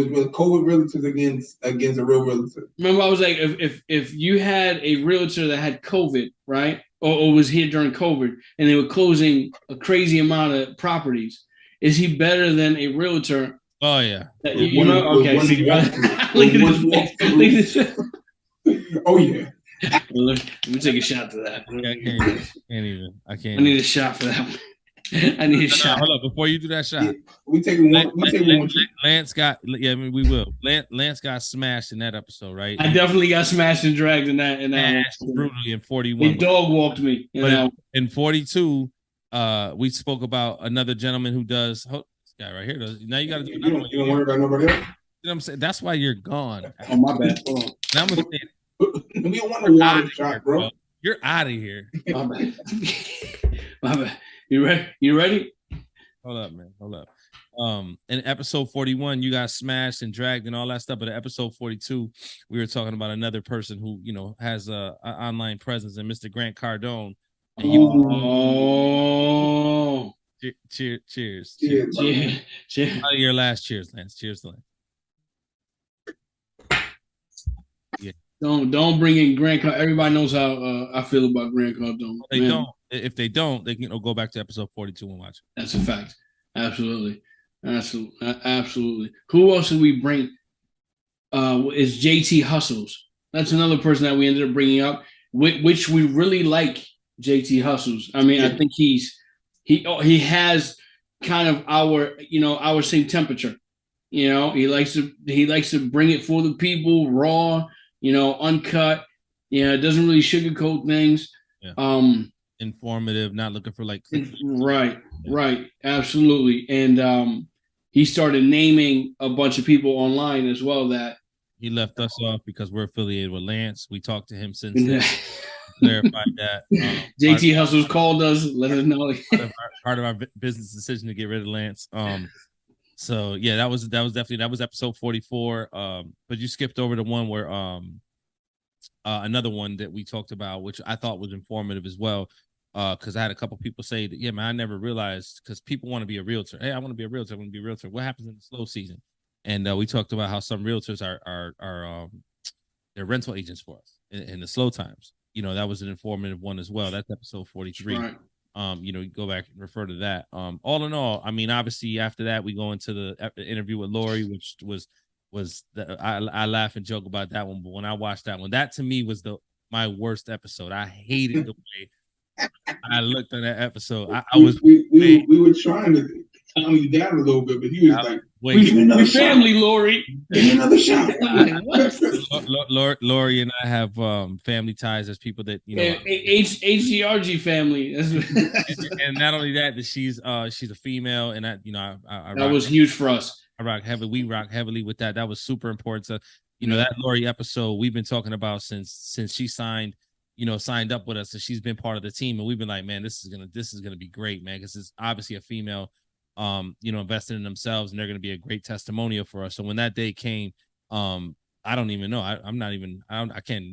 real COVID realtors against a real realtor. Remember, I was like, if you had a realtor that had COVID, right, or was here during COVID, and they were closing a crazy amount of properties, is he better than a realtor? Oh yeah. You know, okay. Look at this. Oh yeah. Let me take a shot to that. I can't. I need a shot for that one. I need a shot. Hold up, before you do that shot. Yeah, we take one. Lance got. Yeah, I mean, we will. Lance got smashed in that episode, right? I definitely got smashed and dragged in that. Brutally in 41. He dog walked me. But in 42, we spoke about another gentleman who does. This guy right here does. Now you got to do another one. You don't worry about nobody else. You know what I'm saying? That's why you're gone. Oh my bad. Hold on. Now I'm saying, we don't want a water shot, bro. You're out of here. My bad. My bad. You ready? You ready? Hold up, man. Hold up. In episode 41, you got smashed and dragged and all that stuff. But in episode 42, we were talking about another person who, you know, has a online presence, and Mr. Grant Cardone. And cheers. Cheers. Out of your last cheers, Lance. Cheers, Lance. Yeah. Don't bring in Grant Cardone. Everybody knows how I feel about Grant Cardone. They don't. If they don't, they can go back to episode 42 and watch it. That's a fact. Absolutely. Who else did we bring? Is JT Hustles. That's another person that we ended up bringing up, which we really like. JT Hustles. I mean, I think he has kind of our same temperature. You know, he likes to bring it for the people, raw, uncut. Yeah, it doesn't really sugarcoat things. Yeah. Informative, not looking for like right, absolutely. And he started naming a bunch of people online as well that he left us off because we're affiliated with Lance. We talked to him since then. Clarified that. JT Hustles called us, let us know. part of our business decision to get rid of Lance. So yeah, that was episode 44. But you skipped over the one where another one that we talked about, which I thought was informative as well. Because I had a couple people say that, yeah, man, I never realized, because people want to be a realtor. Hey, I want to be a realtor. I want to be a realtor. What happens in the slow season? And we talked about how some realtors are they're rental agents for us in the slow times. That was an informative one as well. That's episode 43. Right. You go back and refer to that. All in all, I mean, obviously after that, we go into the interview with Lori, which was I laugh and joke about that one. But when I watched that one, that to me was my worst episode. I hated the way I looked at that episode. We were trying to calm you down a little bit, but he was like, "Give me another shot, family, Lori. Give me another shot." Lori and I have family ties as people that H.G.R.G family, and not only that, she's a female, and I that was huge for us. I rock heavily. We rock heavily with that. That was super important. So that Lori episode we've been talking about since she signed up with us, and she's been part of the team, and we've been like, man, this is gonna be great, man, because it's obviously a female, invested in themselves, and they're gonna be a great testimonial for us. So when that day came, I don't even know. I can't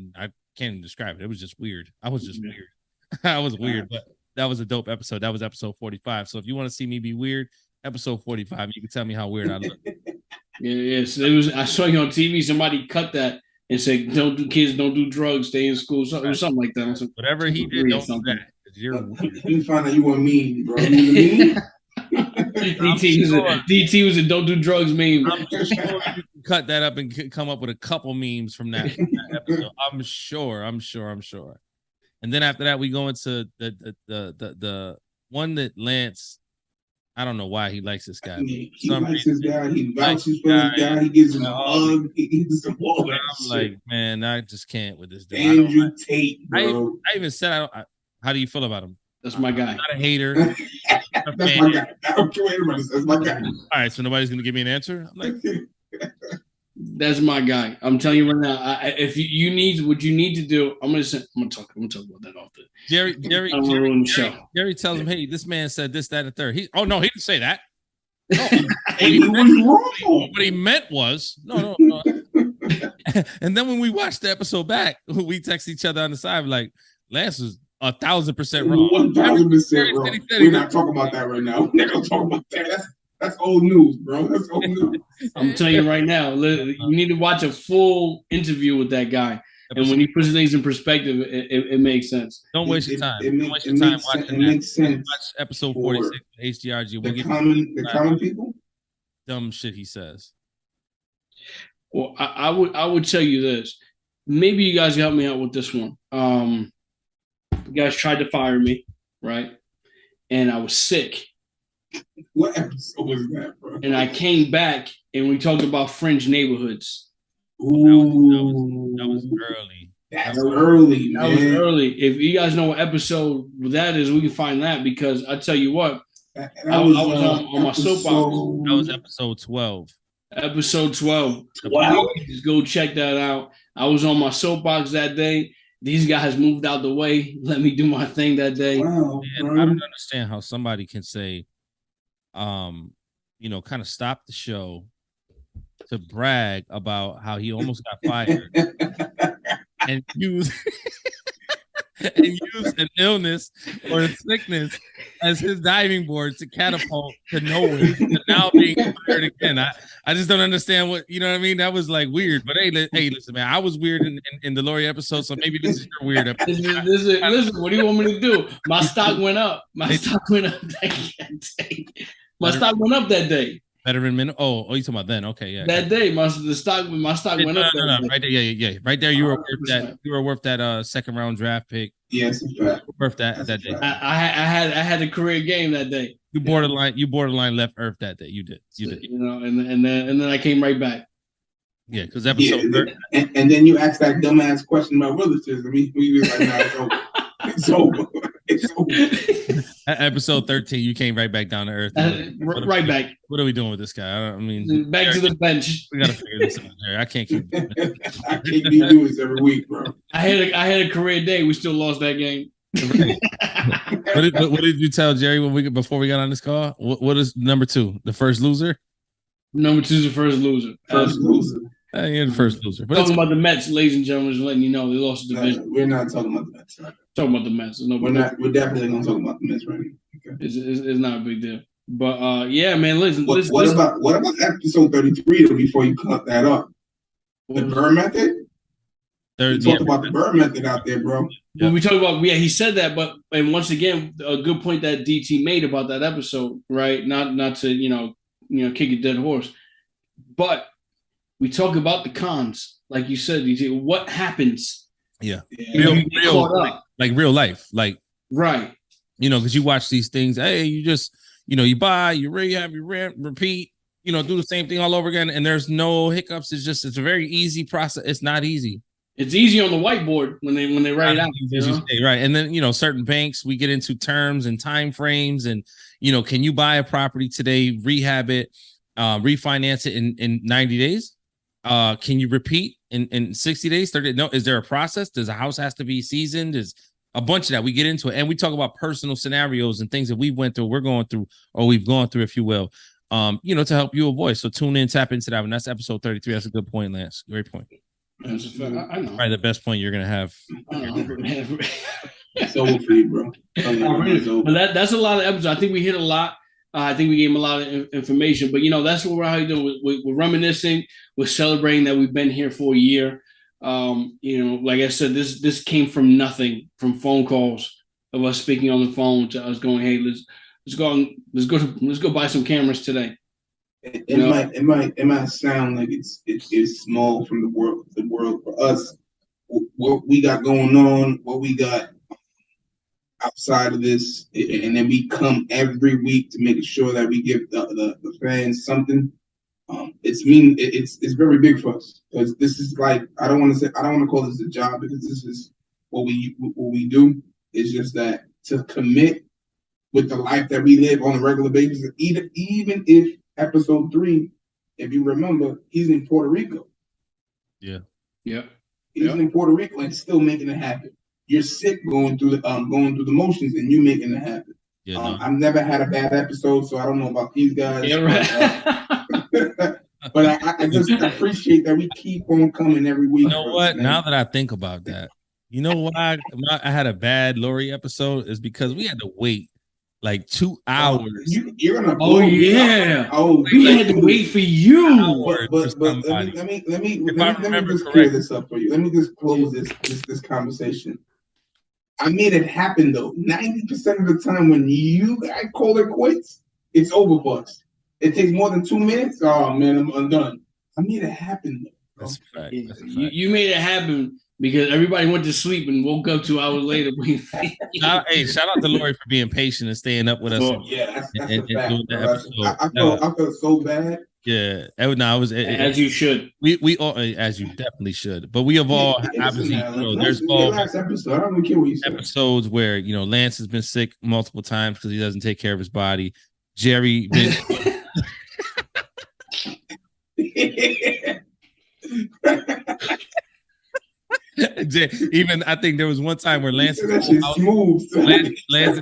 even describe it. It was just weird. I was just weird. I was weird, but that was a dope episode. That was episode 45. So if you want to see me be weird, episode 45, you can tell me how weird I look. Yes, it was. I saw you on TV. Somebody cut that and said, "Don't do drugs, stay in school." So, something like that. Whatever he did, don't do that. You're you find out you were mean, bro. You DT was a "don't do drugs" meme. I'm sure you can cut that up and come up with a couple memes from that episode. I'm sure. And then after that, we go into the one that Lance. I don't know why he likes this guy. He likes this guy. He vouches for this guy. He gives him a hug. He gives him all that I'm like, man, I just can't with this dude. Andrew Tate, bro. I even said, how do you feel about him? That's my guy. I'm not a hater. That's my guy. I don't care what anybody says. That's my guy. All right, so nobody's gonna give me an answer. I'm like, That's my guy. I'm telling you right now. If you need what you need to do, I'm gonna talk about that often. Jerry tells him, "Hey, this man said this, that, and the third." No, he didn't say that. No, what he meant was no. And then when we watched the episode back, we text each other on the side like, Lance was 1,000% wrong. 1,000% wrong. We're not talking about that right now. We're not gonna talk about that. That's old news, bro. That's old news. I'm telling you right now, you need to watch a full interview with that guy. And when he puts things in perspective, it makes sense. Don't waste your time. Don't waste your time watching that. It makes sense. Watch episode 46 of H.G.R.G. The common people? Dumb shit he says. Well, I would tell you this. Maybe you guys help me out with this one. You guys tried to fire me, right? And I was sick. What episode was that, bro? And I came back and we talked about fringe neighborhoods. Ooh, that was early. That's early, man. That was early. If you guys know what episode that is, we can find that because I tell you what, I was on my soapbox. That was episode 12. Episode 12. Wow. Just go check that out. I was on my soapbox that day. These guys moved out the way. Let me do my thing that day. Wow, and I don't understand how somebody can say, kind of stop the show to brag about how he almost got fired and use an illness or a sickness as his diving board to catapult to nowhere to now being fired again. I just don't understand what, you know what I mean? That was like weird. But hey, listen, man, I was weird in the Lori episode, so maybe this is your weird episode. Listen, what do you want me to do? My stock went up. My stock went up that day. My stock went up that day. Veteran minute. Oh, you talking about then? Okay, yeah. That day, my stock went up. No, right there, yeah. Right there, you were worth that. You were worth that second round draft pick. Yes, worth that day. I had a career game that day. You borderline left Earth that day. You did. You know, and then I came right back. Yeah, because episode and then you asked that dumbass question about relatives. I mean, we were like, nah, it's over. It's over. At episode 13, you came right back down to earth. Right back. What are we doing with this guy? I mean, back to the bench. We gotta figure this out, Jerry. I can't keep. I can't be doing this every week, bro. I had a career day. We still lost that game. What did you tell Jerry before we got on this call? What is number 2? The first loser. Number 2 is the first loser. First loser. You're the first loser. But talking about the Mets, ladies and gentlemen, just letting you know they lost the division. We're not talking about the Mets. Right? Talking about the Mets. No, we're definitely gonna talk about the Mets right now. Okay. It's not a big deal. But yeah, man, listen. What about episode 33 before you cut that up? The BRRRR method? You talked about the BRRRR method out there, bro. When we talk about, he said that, and once again, a good point that DT made about that episode, right? Not to kick a dead horse, but we talk about the cons, like you said, DT. What happens? Yeah. Real life, like right. Because you watch these things. Hey, you just you buy, you rehab, you rent, repeat. Do the same thing all over again, and there's no hiccups. It's a very easy process. It's not easy. It's easy on the whiteboard when they write it out. Right. And then, certain banks, we get into terms and time frames and, can you buy a property today, rehab it, refinance it in 90 days? Can you repeat in 60 days, 30? No. Is there a process? Does a house has to be seasoned? Is a bunch of that. We get into it and we talk about personal scenarios and things that we went through, we're going through, or we've gone through, if you will, to help you avoid. So tune in, tap into that one. That's episode 33. That's a good point, Lance. Great point. That's a fact. I know. Probably the best point you're gonna have. It's over for you, bro. But that's a lot of episodes. I think we hit a lot. I think we gave him a lot of information. But that's what we're doing. We're reminiscing. We're celebrating that we've been here for a year. Like I said, this came from nothing, from phone calls of us speaking on the phone to us going, hey, let's go buy some cameras today. It might sound like it's small from the world for us. What we got going on, what we got outside of this, and then we come every week to make sure that we give the fans something. It's very big for us because this is like I don't want to call this a job because this is what we do. It's just that to commit with the life that we live on a regular basis, even if episode 3, if you remember, he's in Puerto Rico. Yeah. Yeah. He's in Puerto Rico and still making it happen. You're sick going through the motions and you making it happen. Yeah, no. I've never had a bad episode, so I don't know about these guys. Yeah, right. But I just appreciate that we keep on coming every week. You know what? Now that I think about that, you know why I had a bad Lori episode is because we had to wait like 2 hours. You're gonna. Oh yeah. We had to wait for you. But let me just clear this up for you. Let me just close this conversation. I made it happen though. 90% of the time when I call it quits, it's over for us. It takes more than 2 minutes. Oh man, I'm done. I made it happen though. That's a fact. That's a fact. You made it happen because everybody went to sleep and woke up 2 hours later. Hey, shout out to Lori for being patient and staying up with us. Yeah, that's a fact. I felt so bad. Yeah, as you should. We all, as you definitely should. But we have all obviously, there's all last episode. I don't even care what you said. Episodes where Lance has been sick multiple times because he doesn't take care of his body. Jerry. Even I think there was one time where Lance's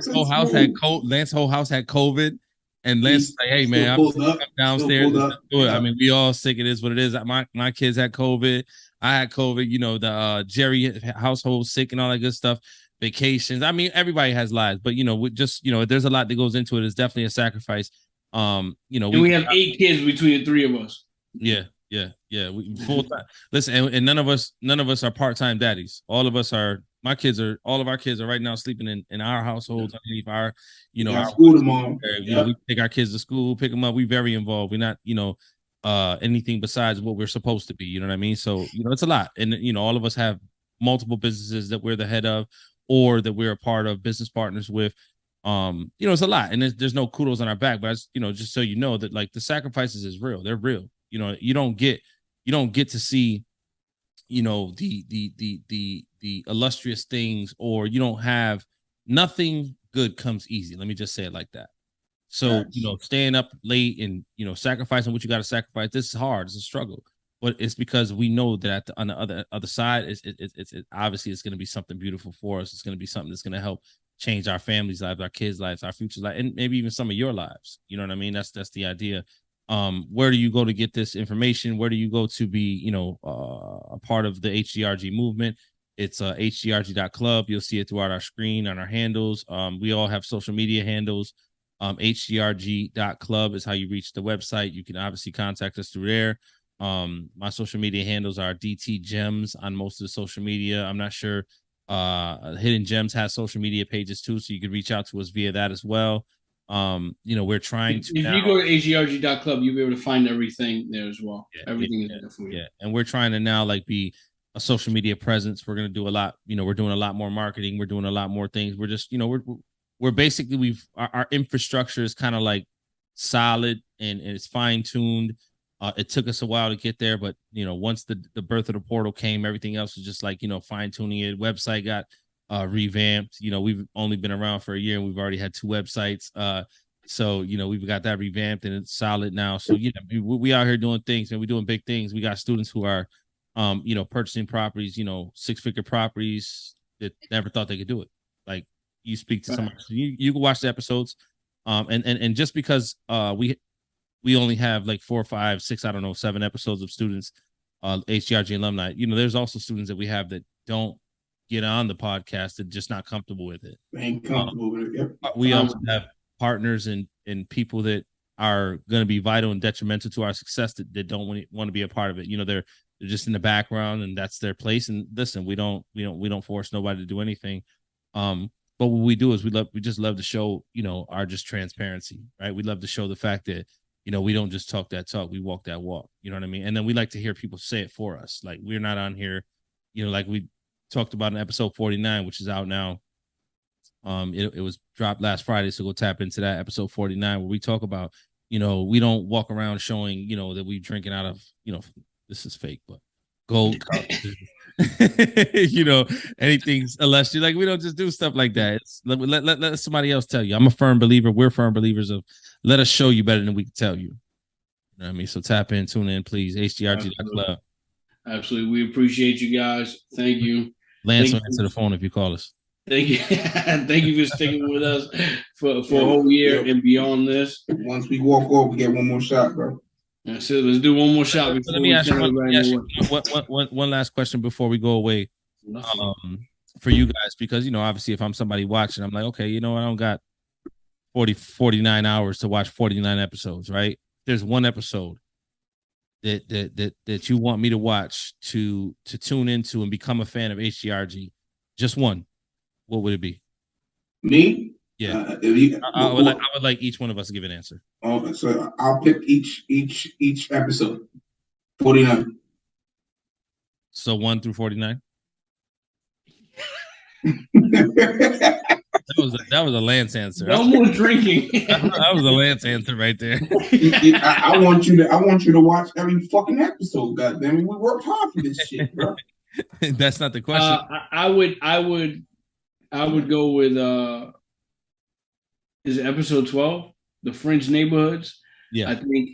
whole house had COVID, and Lance was like, "Hey man, I'm downstairs. I mean, we all sick. It is what it is. My kids had COVID. I had COVID. The Jerry household sick and all that good stuff. Vacations. I mean, everybody has lives, but there's a lot that goes into it. It's definitely a sacrifice. And we have 8 kids between the 3 of us. Yeah. We full time. Listen, and none of us are part-time daddies. All of our kids are right now sleeping in our households underneath our, our school tomorrow. We take our kids to school, pick them up. We're very involved. We're not, anything besides what we're supposed to be. You know what I mean? So, it's a lot. And, all of us have multiple businesses that we're the head of or that we're a part of, business partners with. It's a lot. And there's no kudos on our back, but just so you know that like the sacrifices is real. They're real. You don't get to see, the illustrious things, or you don't have nothing good comes easy. Let me just say it like that. So, staying up late and, sacrificing what you got to sacrifice. This is hard. It's a struggle, but it's because we know that on the other side, it's obviously it's going to be something beautiful for us. It's going to be something that's going to help change our families' lives, our kids' lives, our future lives, and maybe even some of your lives. You know what I mean? That's the idea. Where do you go to get this information? Where do you go to be, a part of the H.G.R.G movement? It's HGRG.club. You'll see it throughout our screen, on our handles. We all have social media handles. HGRG.club is how you reach the website. You can obviously contact us through there. My social media handles are DT Gems on most of the social media. I'm not sure. Hidden Gems has social media pages too, so you can reach out to us via that as well. We're trying to. If you go to HGRG.club, you'll be able to find everything there as well. Everything is there for you. Yeah, and we're trying to now be a social media presence. We're going to do a lot. We're doing a lot more marketing. We're doing a lot more things. We're just, we're basically our infrastructure is kind of like solid and it's fine tuned. It took us a while to get there, but once the birth of the portal came, everything else was just like fine tuning it. Website got revamped. We've only been around for a year and we've already had 2 websites. So we've got that revamped and it's solid now. So we out here doing things and we're doing big things. We got students who are purchasing properties, 6-figure properties that never thought they could do it. Like you speak to somebody, you can watch the episodes. And just because we only have like 4, 5, 6, 7 episodes of students, H.G.R.G alumni, there's also students that we have that don't get on the podcast and just not comfortable with it. Ain't comfortable with it. Yep. We also have partners and people that are going to be vital and detrimental to our success that don't want to be a part of it. They're just in the background and that's their place. And listen, we don't force nobody to do anything. But what we do is we just love to show, our just transparency, right? We love to show the fact that, we don't just talk that talk, we walk that walk. You know what I mean? And then we like to hear people say it for us. Like we're not on here, like we talked about in episode 49, which is out now. It was dropped last Friday, so go tap into that episode 49 where we talk about, we don't walk around showing, that we drinking out of, this is fake, but gold cups, anything's illustrious. Like we don't just do stuff like that. It's let somebody else tell you. I'm a firm believer. We're firm believers of let us show you better than we can tell you. You know what I mean? So tap in, tune in, please. HGRG.club. Absolutely. We appreciate you guys. Thank you. Lance will answer the phone if you call us. Thank you. Thank you for sticking with us for a whole year and beyond this. Once we walk off, we get one more shot, bro. That's it. Let's do one more shot before Let me ask you one last question before we go away. For you guys, because, obviously if I'm somebody watching, I'm like, okay, I don't got 49 hours to watch 49 episodes, right? There's one episode that you want me to watch to tune into and become a fan of H.G.R.G. Just one. What would it be? Me? Yeah. I would like each one of us to give an answer. Oh, so I'll pick each episode. 49. So 1 through 49. That was a Lance answer. No more drinking. That was a Lance answer right there. I want you to watch every fucking episode. Goddamn it, we worked hard for this shit, bro. That's not the question. I would go with is it episode 12, the fringe neighborhoods? Yeah, I think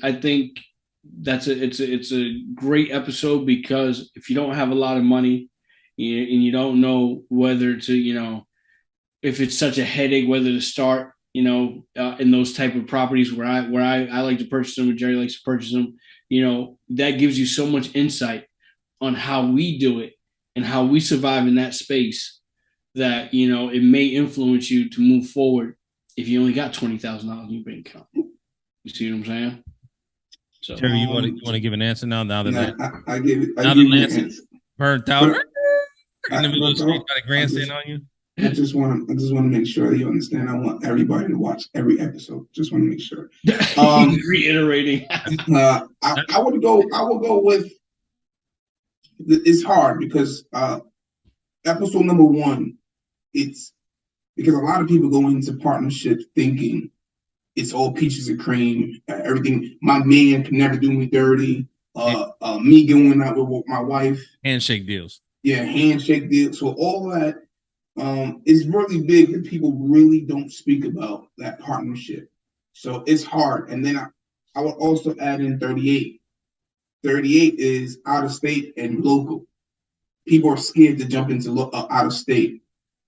it's a great episode, because if you don't have a lot of money and you don't know whether to, if it's such a headache whether to start, in those type of properties where I like to purchase them and Jerry likes to purchase them, that gives you so much insight on how we do it and how we survive in that space, that it may influence you to move forward if you only got $20,000 in your bank account. You see what I'm saying? So, Jerry, you want to give an answer now? Now that I give it. Now that Lance burnt out in the middle of the street, got a grandstand on you. I just want to make sure that you understand. I want everybody to watch every episode. Just want to make sure. Reiterating. I would go with. It's hard because episode number 1, it's because a lot of people go into partnership thinking it's all peaches and cream, everything. My man can never do me dirty. Me going out with my wife. Handshake deals. Yeah, handshake deals. So all that is really big that people really don't speak about that partnership. So it's hard. And then I would also add in 38. 38 is out of state and local. People are scared to jump into out of state.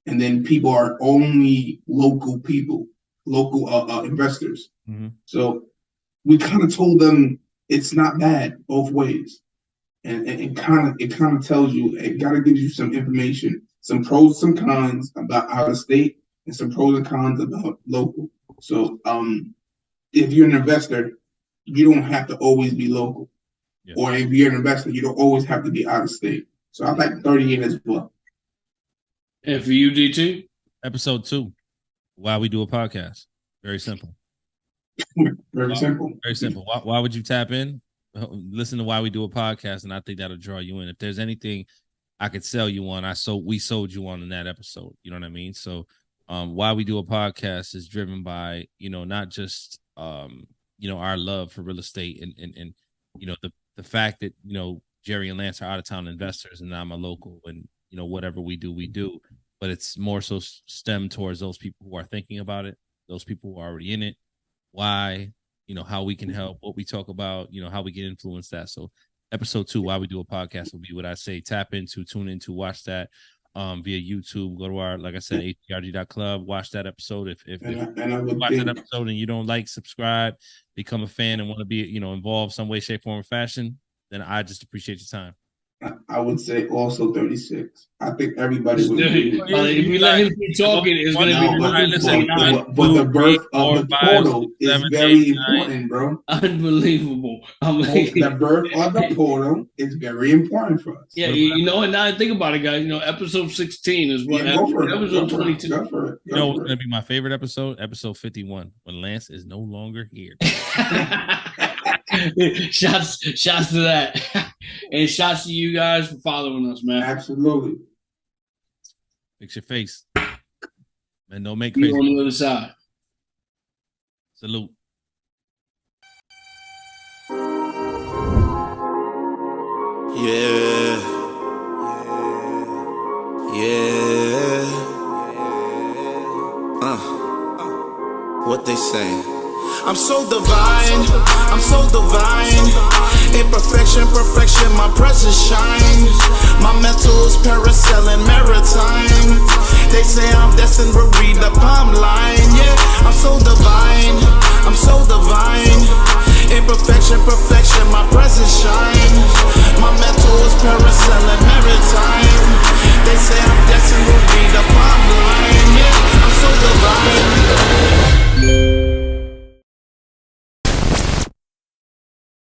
And then people are only local people, local investors. Mm-hmm. So we kind of told them it's not bad both ways. And it kind of tells you, it got to give you some information, some pros, some cons about out of state, and some pros and cons about local. So if you're an investor, you don't have to always be local. Yeah. Or if you're an investor, you don't always have to be out of state. So I like 38 as well. And for you, DT? Episode 2, why we do a podcast. Very simple. Very simple. Very simple. Why would you tap in? Listen to why we do a podcast, and I think that'll draw you in. If there's anything I could sell you on, we sold you on in that episode. You know what I mean? So why we do a podcast is driven by, not just our love for real estate and the fact that, Jerry and Lance are out of town investors and I'm a local, and whatever we do, but it's more so stemmed towards those people who are thinking about it, those people who are already in it, why, how we can help, what we talk about, how we can influence that. So episode 2, why we do a podcast, will be what I say. Tap into, tune into, watch that via YouTube. Go to our, like I said, HGRG.club, watch that episode. If you watch that episode and you don't like, subscribe, become a fan, and want to be, involved some way, shape, form, or fashion, then I just appreciate your time. I would say also 36. I think everybody would. If we let him keep talking, it's going to be. But the birth of the portal is very important, bro. Unbelievable. The birth of the portal is very important for us. Yeah, and now I think about it, guys. Episode 16 is what. Episode 22. Go for it. What's going to be my favorite episode? Episode 51, when Lance is no longer here. Shots to that. And shots to you guys for following us, man. Absolutely. Fix your face. Man, don't make crazy. On the other side. Salute. Yeah. What they say? I'm so divine, Imperfection, perfection, my presence shine. My mental's parasailing maritime. They say I'm destined to read the palm line. Yeah, I'm so divine.